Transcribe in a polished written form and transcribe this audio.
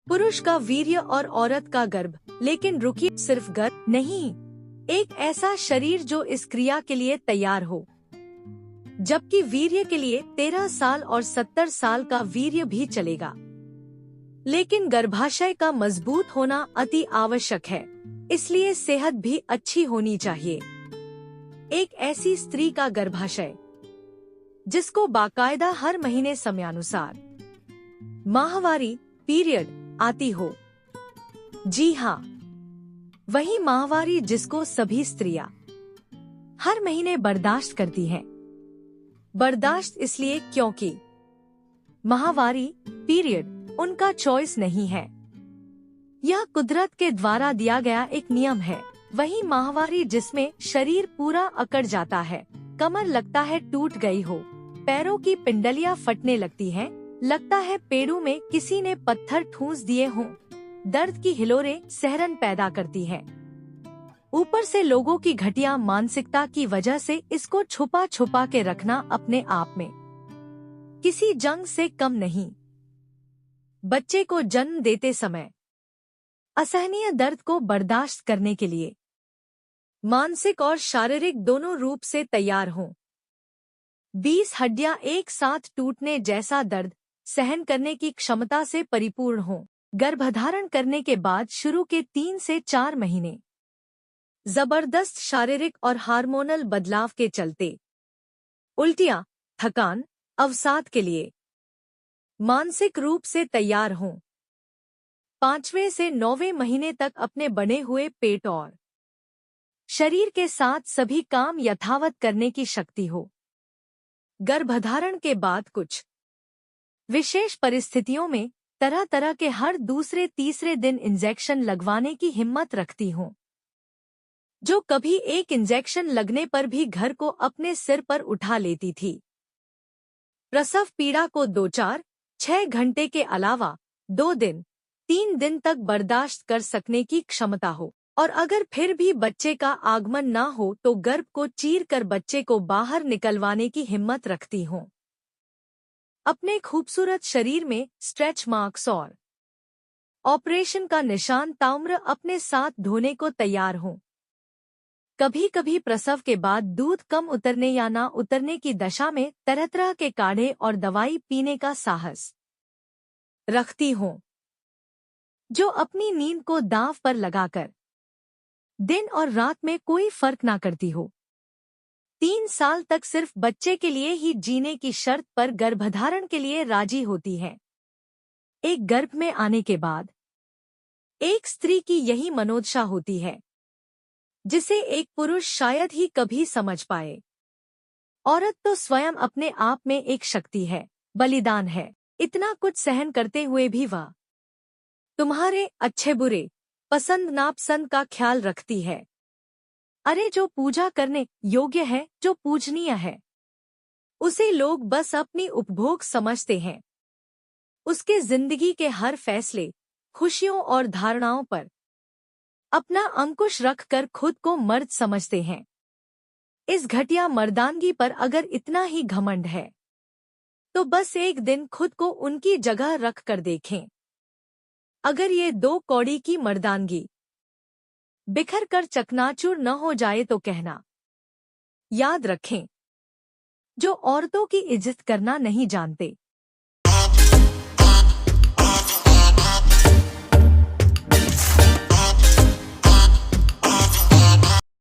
पुरुष का वीर्य और औरत का गर्भ, लेकिन रुकिए, सिर्फ गर्भ नहीं, एक ऐसा शरीर जो इस क्रिया के लिए तैयार हो। जबकि वीर्य के लिए 13 साल और 70 साल का वीर्य भी चलेगा, लेकिन गर्भाशय का मजबूत होना अति आवश्यक है, इसलिए सेहत भी अच्छी होनी चाहिए। एक ऐसी स्त्री का गर्भाशय जिसको बाकायदा हर महीने समयानुसार माहवारी पीरियड आती हो। जी हाँ, वही माहवारी जिसको सभी स्त्रियां हर महीने बर्दाश्त करती हैं। बर्दाश्त इसलिए क्योंकि माहवारी पीरियड उनका चॉइस नहीं है, यह कुदरत के द्वारा दिया गया एक नियम है। वही माहवारी जिसमें शरीर पूरा अकड़ जाता है, कमर लगता है टूट गई हो, पैरों की पिंडलियां फटने लगती हैं, लगता है पेड़ों में किसी ने पत्थर ठूंस दिए हों, दर्द की हिलोरें सहरन पैदा करती हैं। ऊपर से लोगों की घटिया मानसिकता की वजह से इसको छुपा छुपा के रखना अपने आप में किसी जंग से कम नहीं। बच्चे को जन्म देते समय असहनीय दर्द को बर्दाश्त करने के लिए मानसिक और शारीरिक दोनों रूप से तैयार हों। 20 हड्डियां एक साथ टूटने जैसा दर्द सहन करने की क्षमता से परिपूर्ण हों। गर्भधारण करने के बाद शुरू के 3 से 4 महीने जबरदस्त शारीरिक और हार्मोनल बदलाव के चलते उल्टियां, थकान, अवसाद के लिए मानसिक रूप से तैयार हों। 5वें से 9वें महीने तक अपने बने हुए पेट और शरीर के साथ सभी काम यथावत करने की शक्ति हो। गर्भधारण के बाद कुछ विशेष परिस्थितियों में तरह तरह के हर दूसरे तीसरे दिन इंजेक्शन लगवाने की हिम्मत रखती हूँ, जो कभी एक इंजेक्शन लगने पर भी घर को अपने सिर पर उठा लेती थी। प्रसव पीड़ा को 2-4-6 घंटे के अलावा 2 दिन 3 दिन तक बर्दाश्त कर सकने की क्षमता हो, और अगर फिर भी बच्चे का आगमन ना हो तो गर्भ को चीर कर बच्चे को बाहर निकलवाने की हिम्मत रखती हूँ। अपने खूबसूरत शरीर में स्ट्रेच मार्क्स और ऑपरेशन का निशान ताम्र अपने साथ धोने को तैयार हूँ। कभी कभी प्रसव के बाद दूध कम उतरने या ना उतरने की दशा में तरह तरह के काढ़े और दवाई पीने का साहस रखती हूँ, जो अपनी नींद को दांव पर लगाकर दिन और रात में कोई फर्क ना करती हो। 3 साल तक सिर्फ बच्चे के लिए ही जीने की शर्त पर गर्भधारण के लिए राजी होती है। एक गर्भ में आने के बाद एक स्त्री की यही मनोदशा होती है, जिसे एक पुरुष शायद ही कभी समझ पाए। औरत तो स्वयं अपने आप में एक शक्ति है, बलिदान है। इतना कुछ सहन करते हुए भी वह तुम्हारे अच्छे बुरे, पसंद नापसंद का ख्याल रखती है। अरे, जो पूजा करने योग्य है, जो पूजनीय है, उसे लोग बस अपनी उपभोग समझते हैं। उसके जिंदगी के हर फैसले, खुशियों और धारणाओं पर अपना अंकुश रखकर खुद को मर्द समझते हैं। इस घटिया मर्दानगी पर अगर इतना ही घमंड है, तो बस एक दिन खुद को उनकी जगह रख कर देखें। अगर ये 2 कौड़ी की मर्दानगी बिखर कर चकनाचूर न हो जाए तो कहना। याद रखें, जो औरतों की इज्जत करना नहीं जानते,